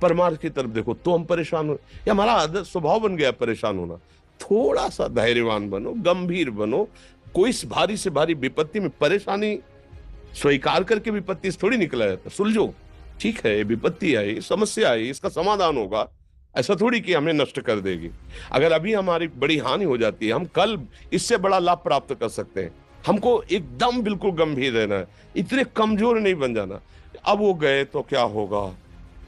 परमार्थ की तरफ देखो तो हम परेशान हो, या हमारा आदत स्वभाव बन गया परेशान होना। थोड़ा सा धैर्यवान बनो, गंभीर बनो। कोई इस भारी से भारी विपत्ति में परेशानी स्वीकार करके विपत्ति से थोड़ी निकला जाता। सुलझो, ठीक है, ये विपत्ति आई, समस्या आई, इसका समाधान होगा। ऐसा थोड़ी कि हमें नष्ट कर देगी। अगर अभी हमारी बड़ी हानि हो जाती है, हम कल इससे बड़ा लाभ प्राप्त कर सकते हैं। हमको एकदम बिल्कुल गंभीर रहना है, इतने कमजोर नहीं बन जाना। अब वो गए तो क्या होगा,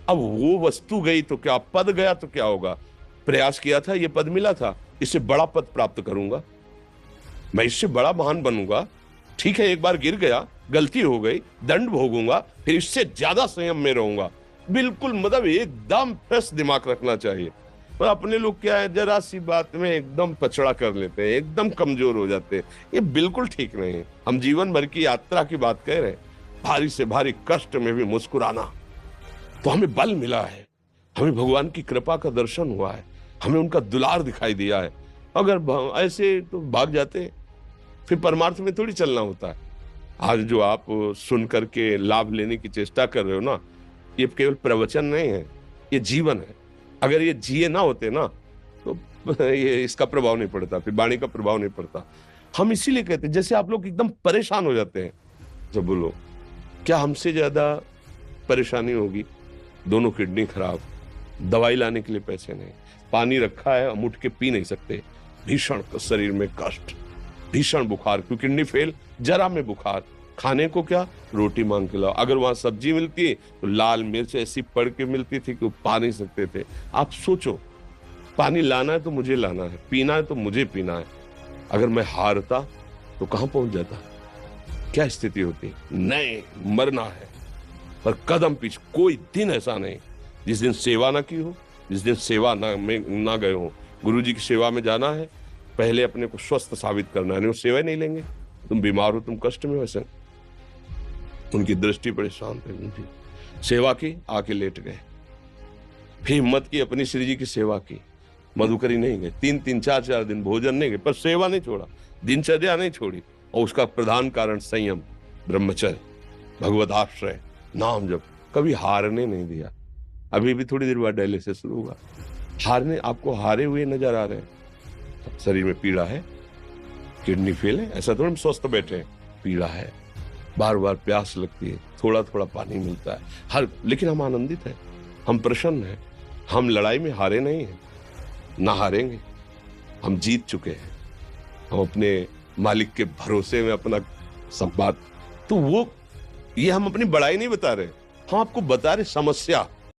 अब वो वस्तु गई तो क्या, पद गया तो क्या होगा। प्रयास किया था, ये पद मिला था, इससे बड़ा पद प्राप्त करूंगा, मैं इससे बड़ा महान बनूंगा। ठीक है, एक बार गिर गया, गलती हो गई, दंड भोगूंगा, फिर इससे ज्यादा संयम में रहूंगा। बिल्कुल मतलब एकदम फ्रेश दिमाग रखना चाहिए। पर अपने लोग क्या है, जरा सी बात में एकदम पछड़ा कर लेते हैं, एकदम कमजोर हो जाते हैं। ये बिल्कुल ठीक नहीं है। हम जीवन भर की यात्रा की बात कह रहे हैं, भारी से भारी कष्ट में भी मुस्कुराना, तो हमें बल मिला है, हमें भगवान की कृपा का दर्शन हुआ है, हमें उनका दुलार दिखाई दिया है। अगर ऐसे तो भाग जाते, फिर परमार्थ में थोड़ी चलना होता है। आज जो आप सुन करके लाभ लेने की चेष्टा कर रहे हो ना, ये केवल प्रवचन नहीं है, ये जीवन है। अगर ये जिए ना होते ना तो ये इसका प्रभाव नहीं पड़ता, फिर वाणी का प्रभाव नहीं पड़ता। हम इसीलिए कहते हैं, जैसे आप लोग एकदम परेशान हो जाते हैं जब बोलो, क्या हमसे ज्यादा परेशानी होगी? दोनों किडनी खराब, दवाई लाने के लिए पैसे नहीं, पानी रखा है हम उठ के पी नहीं सकते, भीषण शरीर में कष्ट, भीषण बुखार, क्योंकि किडनी फेल, जरा में बुखार, खाने को क्या, रोटी मांग के लाओ। अगर वहां सब्जी मिलती तो लाल मिर्च ऐसी पड़ के मिलती थी कि वो पा नहीं सकते थे। आप सोचो, पानी लाना है तो मुझे लाना है, पीना है तो मुझे पीना है। अगर मैं हारता तो कहां पहुंच जाता, क्या स्थिति होती? नहीं, मरना है। पर कदम पीछे, कोई दिन ऐसा नहीं जिस दिन सेवा ना की हो, जिस दिन सेवा ना गए हो। गुरु जी की सेवा में जाना है, पहले अपने को स्वस्थ साबित करना है, नहीं वो सेवा नहीं लेंगे। तुम बीमार हो, तुम कष्ट में हो, ऐसे उनकी दृष्टि बड़ी शांत है। उनकी सेवा की, आके लेट गए। फिर हिम्मत की, अपनी श्री जी की सेवा की, मधुकरी नहीं गए, 3-3, 4-4 दिन भोजन नहीं गए, पर सेवा नहीं छोड़ा, दिनचर्या नहीं छोड़ी। और उसका प्रधान कारण संयम, ब्रह्मचर्य, भगवत आश्रय, नाम जप, कभी हारने नहीं दिया। अभी भी थोड़ी देर बाद डायलिसिस शुरू होगा। हारने, आपको हारे हुए नजर आ रहे हैं। शरीर में पीड़ा है, किडनी फेल है, ऐसा थोड़ा हम स्वस्थ बैठे हैं, पीड़ा है, बार बार प्यास लगती है, थोड़ा थोड़ा पानी मिलता है, लेकिन हम आनंदित हैं, हम प्रसन्न हैं। हम लड़ाई में हारे नहीं हैं, ना हारेंगे, हम जीत चुके हैं। हम अपने मालिक के भरोसे में अपना सब बात, तो वो ये हम अपनी बड़ाई नहीं बता रहे, हम आपको बता रहे समस्या।